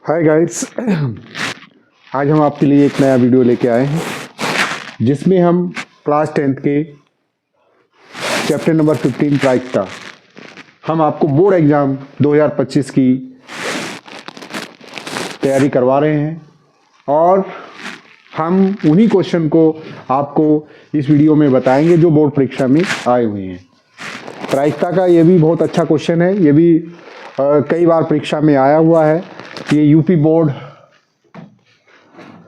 Hi guys, आज हम आपके लिए एक नया वीडियो लेके आए हैं जिसमें हम क्लास 10th के चैप्टर नंबर 15 प्रायिकता हम आपको बोर्ड एग्जाम 2025 की तैयारी करवा रहे हैं और हम उन्हीं क्वेश्चन को आपको इस वीडियो में बताएंगे जो बोर्ड परीक्षा में आए हुए हैं। प्रायिकता का ये भी बहुत अच्छा क्वेश्चन है, ये भी कई बार परीक्षा में आया हुआ है। ये यूपी बोर्ड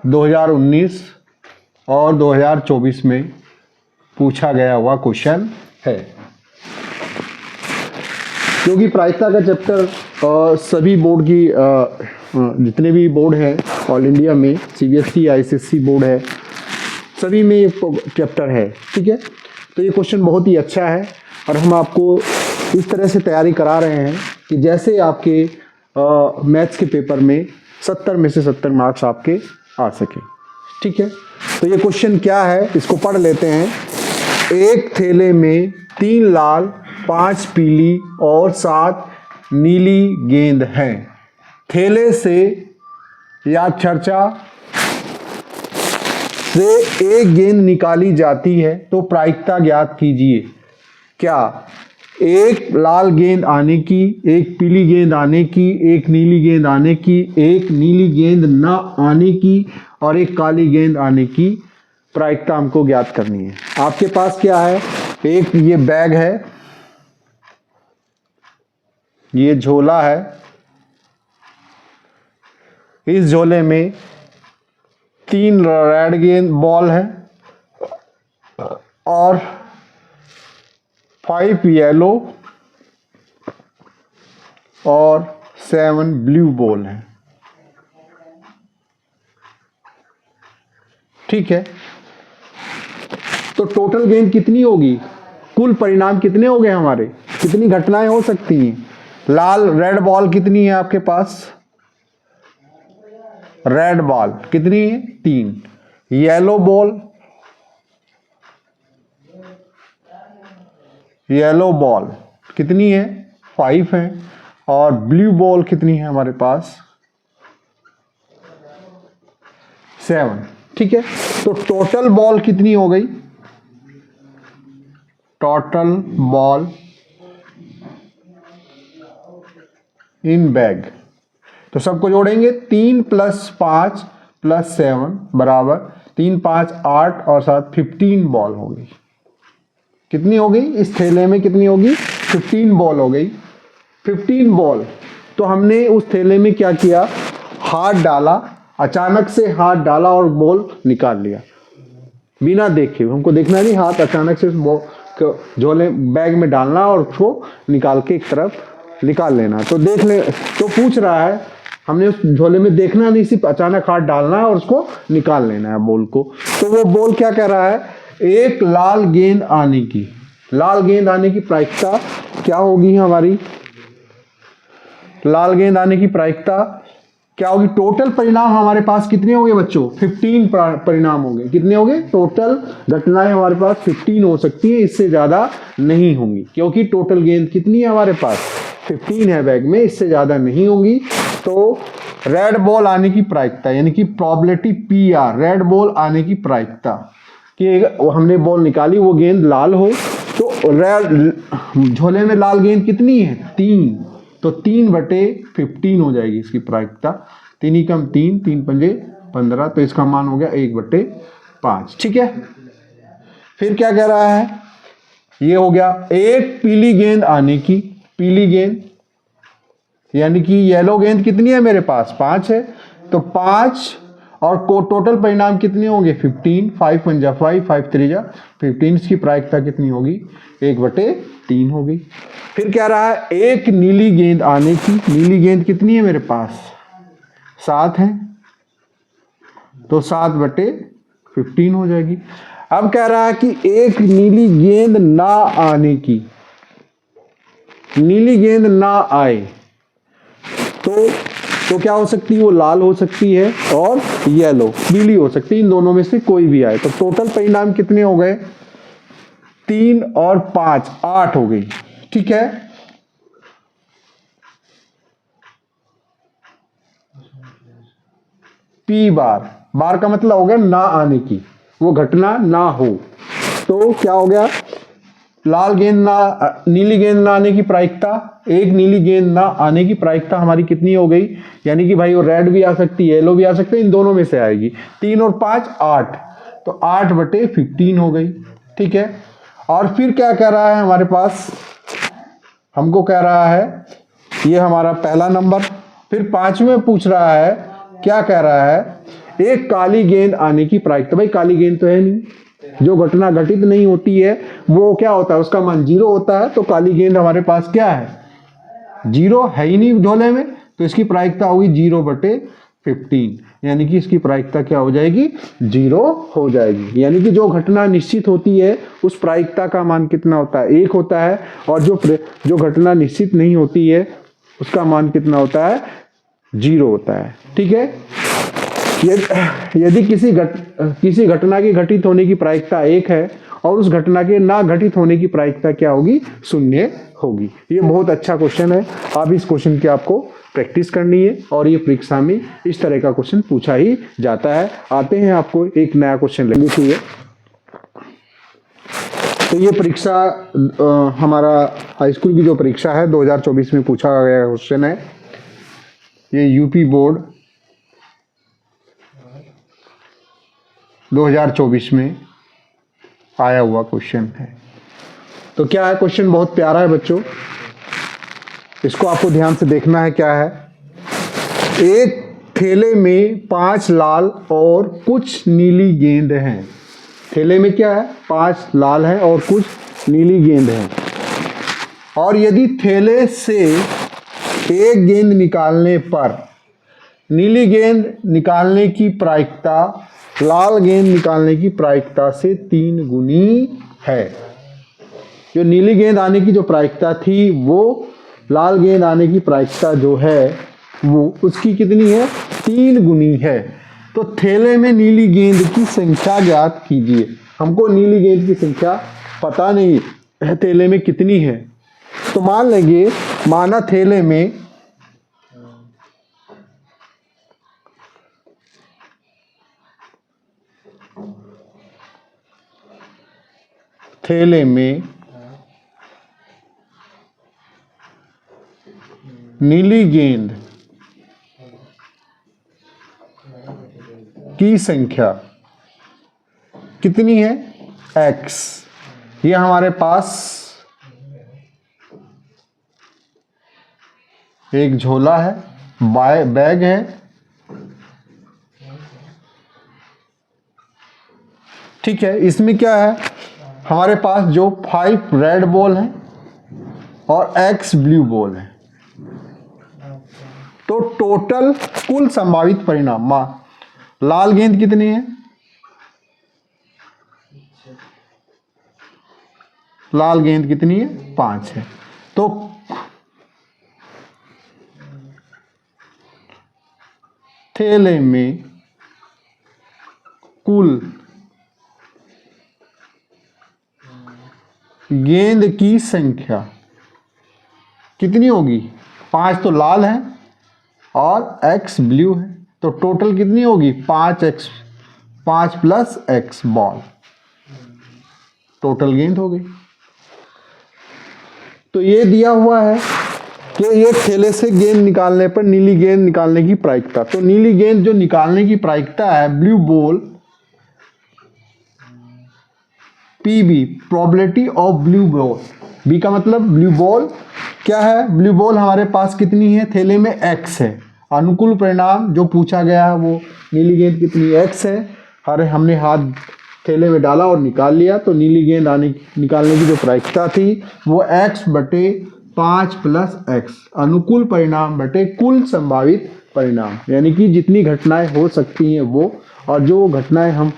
2019 और 2024 में पूछा गया हुआ क्वेश्चन है। क्योंकि प्रायिकता का चैप्टर सभी बोर्ड की जितने भी बोर्ड हैं ऑल इंडिया में, सीबीएसई आईसीएसई बोर्ड है, सभी में ये चैप्टर है। ठीक है, तो ये क्वेश्चन बहुत ही अच्छा है और हम आपको इस तरह से तैयारी करा रहे हैं कि जैसे आपके मैथ्स के पेपर में 70 में से 70 मार्क्स आपके आ सके। ठीक है, तो ये क्वेश्चन क्या है इसको पढ़ लेते हैं। एक थैले में 3 लाल, 5 पीली और 7 नीली गेंद हैं। थैले से या चर्चा से एक गेंद निकाली जाती है तो प्रायिकता ज्ञात कीजिए। क्या एक लाल गेंद आने की, एक पीली गेंद आने की, एक नीली गेंद आने की, एक नीली गेंद ना आने की और एक काली गेंद आने की प्रायिकता हमको ज्ञात करनी है। आपके पास क्या है, एक ये बैग है, ये झोला है, इस झोले में 3 रेड गेंद बॉल है और 5 येलो और 7 ब्लू बॉल है। ठीक है, तो टोटल गेंद कितनी होगी, कुल परिणाम कितने हो गए हमारे, कितनी घटनाएं हो सकती हैं। लाल रेड बॉल कितनी है आपके पास, रेड बॉल कितनी है 3, येलो बॉल, येलो बॉल कितनी है 5 है और ब्लू बॉल कितनी है हमारे पास 7। ठीक है, तो टोटल बॉल कितनी हो गई, टोटल बॉल इन बैग, तो सबको जोड़ेंगे 3 + 5 + 7 बराबर 3 5 8 और 7 15 बॉल हो गई। कितनी हो गई इस थैले में, कितनी होगी 15 बॉल हो गई। 15 बॉल, तो हमने उस थैले में क्या किया, हाथ डाला, अचानक से हाथ डाला और बॉल निकाल लिया बिना देखे। हमको देखना नहीं, हाथ अचानक से झोले बैग में डालना और उसको निकाल के एक तरफ निकाल लेना। तो देख ले, तो पूछ रहा है हमने उस झोले में देखना नहीं, सिर्फ अचानक हाथ डालना है और उसको निकाल लेना है बॉल को। तो वो बॉल क्या कह रहा है, एक लाल गेंद आने की, लाल गेंद आने की प्रायिकता क्या होगी हमारी, लाल गेंद आने की प्रायिकता क्या होगी। टोटल परिणाम हमारे पास कितने हो गए बच्चों, 15 परिणाम हो गए। कितने हो गए, टोटल घटनाएं हमारे पास 15 हो सकती है, इससे ज्यादा नहीं होंगी, क्योंकि टोटल गेंद कितनी है हमारे पास 15 है बैग में, इससे ज्यादा नहीं होंगी। तो रेड बॉल आने की प्रायिकता यानी कि प्रोबेबिलिटी PR, रेड बॉल आने की प्रायिकता कि हमने बॉल निकाली वो गेंद लाल हो, तो रेड झोले में लाल गेंद कितनी है 3, तो 3/15 हो जाएगी इसकी प्रायिकता। 3 ही कम 3, 3 पंजे 15, तो इसका मान हो गया 1/5। ठीक है, फिर क्या कह रहा है, ये हो गया एक पीली गेंद आने की, पीली गेंद यानी कि येलो गेंद कितनी है मेरे पास 5 है, तो 5 और को टोटल परिणाम कितने होंगे 15, 5 पंजा 5, 5 3 15, इसकी प्रायिकता कितनी होगी 1/3 होगी। फिर कह रहा है एक नीली गेंद आने की, नीली गेंद कितनी है मेरे पास 7 है, तो 7/15 हो जाएगी। अब कह रहा है कि एक नीली गेंद ना आने की, नीली गेंद ना आए तो क्या हो सकती है, वो लाल हो सकती है और येलो नीली हो सकती है, इन दोनों में से कोई भी आए। तो टोटल परिणाम कितने हो गए 3 और 5 8 हो गई। ठीक है, पी बार, बार का मतलब हो गया ना आने की, वो घटना ना हो। तो क्या हो गया, लाल गेंद ना, नीली गेंद ना आने की प्रायिकता, एक नीली गेंद ना आने की प्रायिकता हमारी कितनी हो गई, यानी कि भाई वो रेड भी आ सकती है, येलो भी आ सकती है, इन दोनों में से आएगी। 3 और 5 8, तो 8/15 हो गई। ठीक है, और फिर क्या कह रहा है हमारे पास, हमको कह रहा है ये हमारा पहला नंबर। फिर 5वें पूछ रहा है, क्या कह रहा है, एक काली गेंद आने की प्रायिकता। भाई काली गेंद तो है नहीं, जो घटना घटित नहीं होती है वो क्या होता है, उसका मान 0 होता है। तो काली गेंद हमारे पास क्या है, 0 है ही नहीं झोले में, तो इसकी प्रायिकता होगी 0/15, यानी कि इसकी प्रायिकता क्या हो जाएगी, 0 हो जाएगी। यानी कि जो घटना निश्चित होती है उस प्रायिकता का मान कितना होता है, 1 होता है, और जो घटना निश्चित नहीं होती है उसका मान कितना होता है, 0 होता है। ठीक है, यदि किसी घटना के घटित होने की प्रायिकता 1 है और उस घटना के ना घटित होने की प्रायिकता क्या होगी, 0 होगी। ये बहुत अच्छा क्वेश्चन है, आप इस क्वेश्चन की आपको प्रैक्टिस करनी है, और ये परीक्षा में इस तरह का क्वेश्चन पूछा ही जाता है। आते हैं आपको एक नया क्वेश्चन लिखी है। तो ये परीक्षा हमारा हाई स्कूल की जो परीक्षा है 2024 में पूछा गया क्वेश्चन है। ये यूपी बोर्ड 2024 में आया हुआ क्वेश्चन है। तो क्या है क्वेश्चन, बहुत प्यारा है बच्चों, इसको आपको ध्यान से देखना है। क्या है, एक थैले में 5 लाल और कुछ नीली गेंद हैं। थैले में क्या है, 5 लाल है और कुछ नीली गेंद है, और यदि थैले से एक गेंद निकालने पर नीली गेंद निकालने की प्रायिकता लाल गेंद निकालने की प्रायिकता से 3 गुनी है। जो नीली गेंद आने की जो प्रायिकता थी वो लाल गेंद आने की प्रायिकता जो है वो उसकी कितनी है, 3 गुनी है। तो थैले में नीली गेंद की संख्या ज्ञात कीजिए। हमको नीली गेंद की संख्या पता नहीं है थैले में कितनी है, तो मान लेंगे, माना थैले में नीली गेंद की संख्या कितनी है, x। ये हमारे पास एक झोला है, बैग है, ठीक है। इसमें क्या है, हमारे पास जो 5 रेड बॉल हैं और x ब्लू बॉल है। तो टोटल कुल संभावित परिणाम, लाल गेंद कितनी है, लाल गेंद कितनी है, 5 है। तो थैले में कुल गेंद की संख्या कितनी होगी, 5 तो लाल है और x ब्लू है, तो टोटल कितनी होगी, 5x, 5 + x बॉल, टोटल गेंद हो गई। तो ये दिया हुआ है कि ये थैले से गेंद निकालने पर नीली गेंद निकालने की प्रायिकता। तो नीली गेंद जो निकालने की प्रायिकता है, blue ball, PB, probability of blue ball, B का मतलब ब्लू बॉल क्या है, ब्लू बॉल हमारे पास कितनी है, थैले में x है। अनुकूल परिणाम जो पूछा गया है वो नीली गेंद कितनी x है। अरे हमने हाथ थैले में डाला और निकाल लिया, तो नीली गेंद निकालने की जो प्रायिकता थी वो x/5 + x, अनुकूल परिणाम बटे कुल संभावित परिणाम, यानी कि जितनी घटनाएं हो सकती हैं वो, और जो घटनाएं हम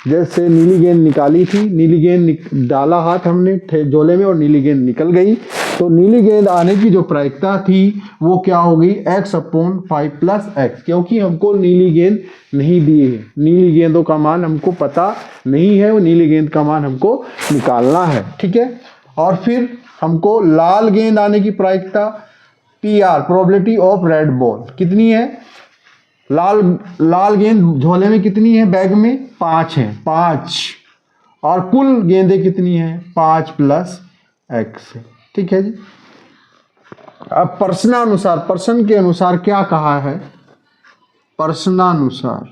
जैसे नीली गेंद निकाली थी, नीली गेंद डाला हाथ हमने झोले में और नीली गेंद निकल गई, तो नीली गेंद आने की जो प्रायिकता थी वो क्या हो गई, x/5 + x, क्योंकि हमको नीली गेंद नहीं दी है, नीली गेंदों का मान हमको पता नहीं है, वो नीली गेंद का मान हमको निकालना है। ठीक है, और फिर हमको लाल गेंद आने की प्रायिकता PR, probability of red ball, कितनी है, लाल लाल गेंद झोले में कितनी है, बैग में 5 है, 5, और कुल गेंदें कितनी है, 5 प्लस x है। ठीक है जी। अब प्रश्नानुसार, प्रश्न के अनुसार क्या कहा है, प्रश्नानुसार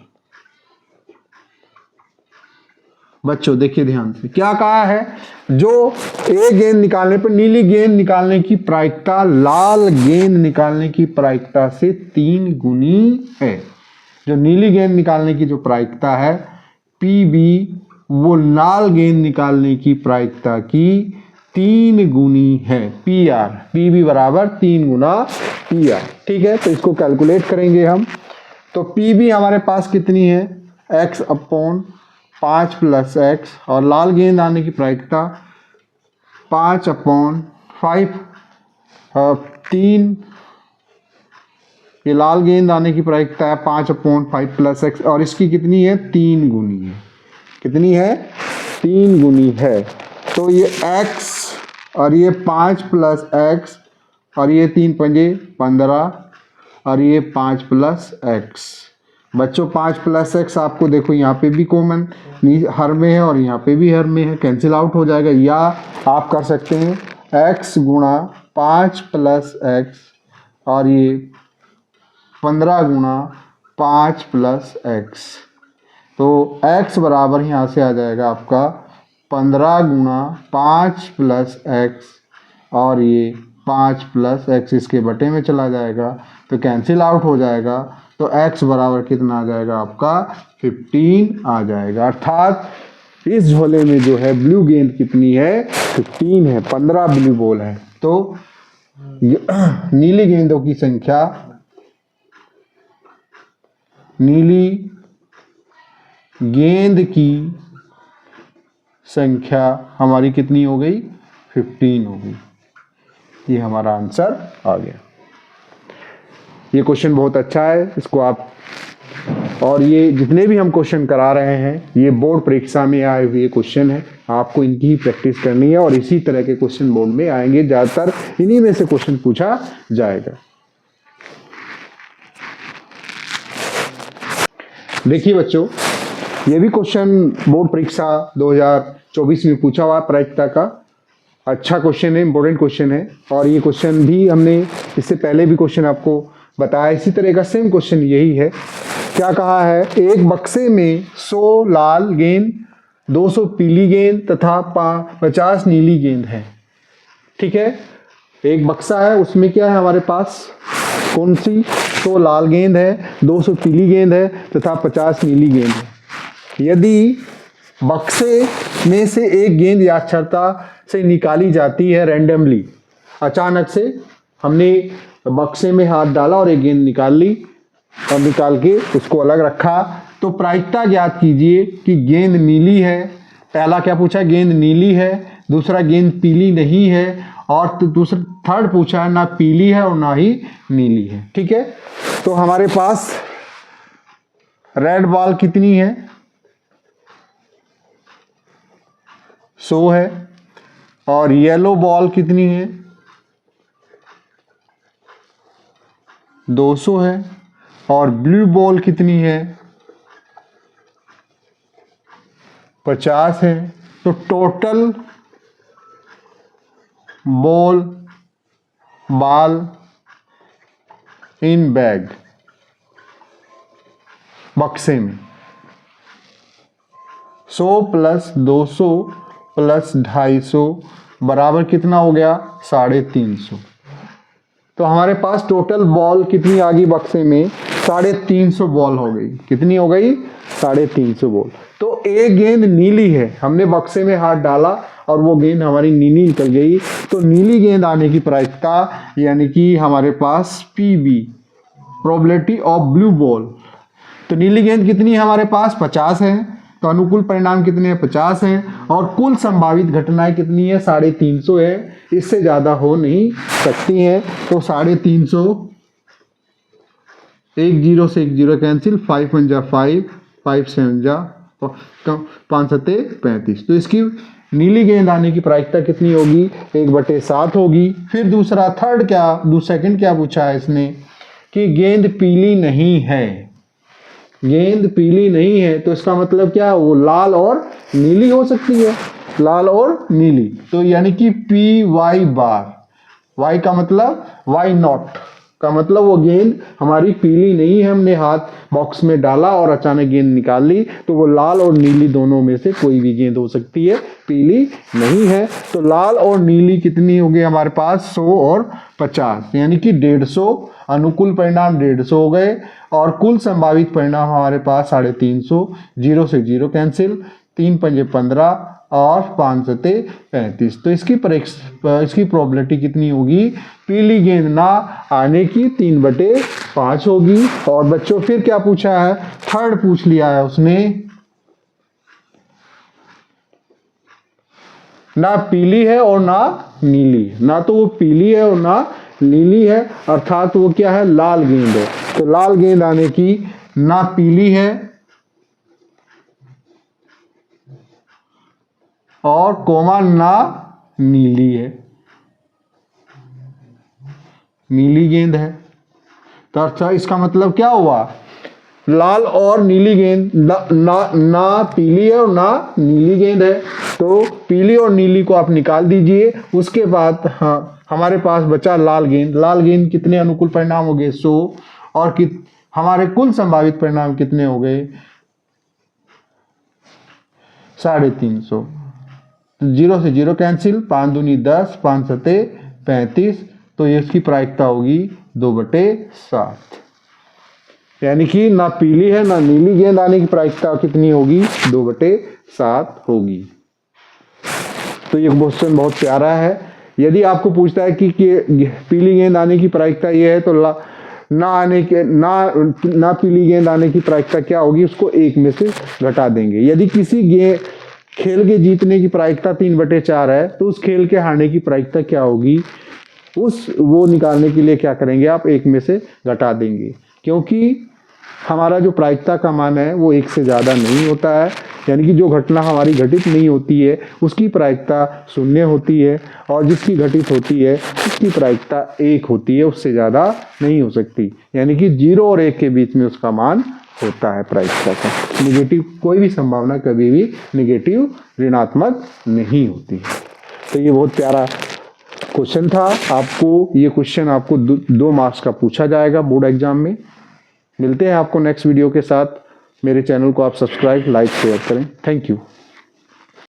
बच्चों देखिए ध्यान से क्या कहा है, जो एक गेंद निकालने पर नीली गेंद निकालने की प्रायिकता लाल गेंद निकालने की प्रायिकता से 3 गुनी है। जो नीली गेंद निकालने की जो प्रायिकता है PB, वो लाल गेंद निकालने की प्रायिकता की 3 गुनी है। PR, PB बराबर 3 गुना PR। ठीक है, तो इसको कैलकुलेट करेंगे हम। तो PB हमारे पास कितनी है, x अपॉन 5 प्लस x, और लाल गेंद आने की प्रायिकता 5 अपॉन 5, 3, ये लाल गेंद आने की प्रायिकता है 5 अपॉन 5 प्लस x, और इसकी कितनी है, 3 गुनी है। कितनी है, 3 गुनी है। तो ये x और ये 5 प्लस x, और ये 3 पंजे 15, और ये 5 प्लस x। बच्चों 5 प्लस x आपको देखो यहाँ पे भी कॉमन हर में है और यहाँ पे भी हर में है, कैंसिल आउट हो जाएगा। या आप कर सकते हैं x गुणा 5 प्लस x, और ये 15 गुणा 5 प्लस x। तो x बराबर यहाँ से आ जाएगा आपका 15 गुणा 5 प्लस x, और ये 5 प्लस x इसके बटे में चला जाएगा तो कैंसिल आउट हो जाएगा। तो x बराबर कितना आ जाएगा आपका, 15 आ जाएगा। अर्थात इस झोले में जो है ब्लू गेंद कितनी है, 15 है, 15 ब्लू बॉल है। तो नीली गेंदों की संख्या, नीली गेंद की संख्या हमारी कितनी हो गई, 15 हो गई। ये हमारा आंसर आ गया। ये क्वेश्चन बहुत अच्छा है, इसको आप, और ये जितने भी हम क्वेश्चन करा रहे हैं ये बोर्ड परीक्षा में आए हुए क्वेश्चन है, आपको इनकी ही प्रैक्टिस करनी है, और इसी तरह के क्वेश्चन बोर्ड में आएंगे, ज़्यादातर इन्हीं में से क्वेश्चन पूछा जाएगा। देखिए बच्चों, ये भी क्वेश्चन बोर्ड परीक्षा 2024 में पूछा हुआ प्रायिकता का, अच्छा क्वेश्चन है, इंपॉर्टेंट क्वेश्चन है। और ये क्वेश्चन भी हमने इससे पहले भी क्वेश्चन आपको बताया, इसी तरह का सेम क्वेश्चन यही है। क्या कहा है, एक बक्से में 100 लाल गेंद, 200 पीली गेंद तथा 50 नीली गेंद है। ठीक है, एक बक्सा है, उसमें क्या है हमारे पास, कौन सी, 100 लाल गेंद है, 200 पीली गेंद है तथा 50 नीली गेंद है। यदि बक्से में से एक गेंद यादृच्छिकता से निकाली जाती है, रैंडमली, अचानक से हमने बक्से में हाथ डाला और एक गेंद निकाल ली और निकाल के उसको अलग रखा, तो प्रायिकता ज्ञात कीजिए कि गेंद नीली है। पहला क्या पूछा, गेंद नीली है, दूसरा गेंद पीली नहीं है, और दूसरा थर्ड पूछा है ना पीली है और ना ही नीली है। ठीक है, तो हमारे पास रेड बॉल कितनी है, 100 है, और येलो बॉल कितनी है, 200 है, और ब्लू बॉल कितनी है, 50 है। तो टोटल बॉल इन बैग, बक्से में 100 प्लस 200 प्लस 250 बराबर कितना हो गया, 350। तो हमारे पास टोटल बॉल कितनी आ गई बक्से में, 350 बॉल हो गई। कितनी हो गई, 350 बॉल। तो एक गेंद नीली है, हमने बक्से में हाथ डाला और वो गेंद हमारी नीली निकल गई, तो नीली गेंद आने की प्रायिकता यानी कि हमारे पास PB, probability of blue ball. तो नीली गेंद कितनी है हमारे पास, 50 है, तो अनुकूल परिणाम कितने हैं, 50 हैं, और कुल संभावित घटनाएं कितनी है, 350 है, इससे ज़्यादा हो नहीं सकती हैं। तो 350, 1 0 से 1 0 कैंसिल, 5 1 जा 5, 5 7 जा 5 7 35। तो इसकी नीली गेंद आने की प्रायिकता कितनी होगी, 1/7 होगी। फिर दूसरा सेकंड क्या पूछा है इसने, कि गेंद पीली नहीं है। गेंद पीली नहीं है तो इसका मतलब क्या, वो लाल और नीली हो सकती है, लाल और नीली। तो यानी कि पी वाई बार, वाई का मतलब वाई नॉट का मतलब वो गेंद हमारी पीली नहीं है, हमने हाथ बॉक्स में डाला और अचानक गेंद निकाल ली, तो वो लाल और नीली दोनों में से कोई भी गेंद हो सकती है, पीली नहीं है। तो लाल और नीली कितनी हो गई हमारे पास, 100 और 50, यानी कि 150 अनुकूल परिणाम 150 हो गए और कुल संभावित परिणाम हमारे पास 350। 0 से 0 कैंसिल, 3 पंजे 15 और 5 सते 35। तो इसकी प्रोबेबिलिटी कितनी होगी, पीली गेंद ना आने की 3/5 होगी। और बच्चों फिर क्या पूछा है, थर्ड पूछ लिया है उसने, ना पीली है और ना नीली है, ना तो वो पीली है और ना नीली है, अर्थात वो क्या है, लाल गेंद है। तो लाल गेंद आने की ना पीली है और कोमा ना नीली है, नीली गेंद है। तो अच्छा इसका मतलब क्या हुआ, लाल और नीली गेंद, ना पीली है और ना नीली गेंद है। तो पीली और नीली को आप निकाल दीजिए, उसके बाद हाँ हमारे पास बचा लाल गेंद। लाल गेंद कितने अनुकूल परिणाम हो गए, 100, और हमारे कुल संभावित परिणाम कितने हो गए, 350। 0 से 0 कैंसिल, 5 दूनी 10, 5 सते 35। तो ये इसकी प्रायिकता होगी 2/7, यानी कि ना पीली है ना नीली गेंद आने की प्रायिकता कितनी होगी, 2/7 होगी। तो ये क्वेश्चन बहुत प्यारा है। यदि आपको पूछता है कि पीली गेंद आने की प्रायिकता ये है, तो ना पीली गेंद आने की प्रायिकता क्या होगी, उसको 1 में से घटा देंगे। यदि किसी खेल के जीतने की प्रायिकता 3/4 है, तो उस खेल के हारने की प्रायिकता क्या होगी, वो निकालने के लिए क्या करेंगे आप, 1 में से घटा देंगे, क्योंकि हमारा जो प्रायिकता का मान है वो 1 से ज़्यादा नहीं होता है, यानी कि जो घटना हमारी घटित नहीं होती है उसकी प्रायिकता 0 होती है, और जिसकी घटित होती है उसकी प्रायिकता 1 होती है, उससे ज़्यादा नहीं हो सकती। यानी कि 0 और 1 के बीच में उसका मान होता है प्रायिकता का। निगेटिव कोई भी संभावना कभी भी निगेटिव ऋणात्मक नहीं होती है। तो ये बहुत प्यारा क्वेश्चन था। ये क्वेश्चन आपको 2 मार्क्स का पूछा जाएगा बोर्ड एग्जाम में। मिलते हैं आपको नेक्स्ट वीडियो के साथ। मेरे चैनल को आप सब्सक्राइब, लाइक, शेयर करें। Thank you.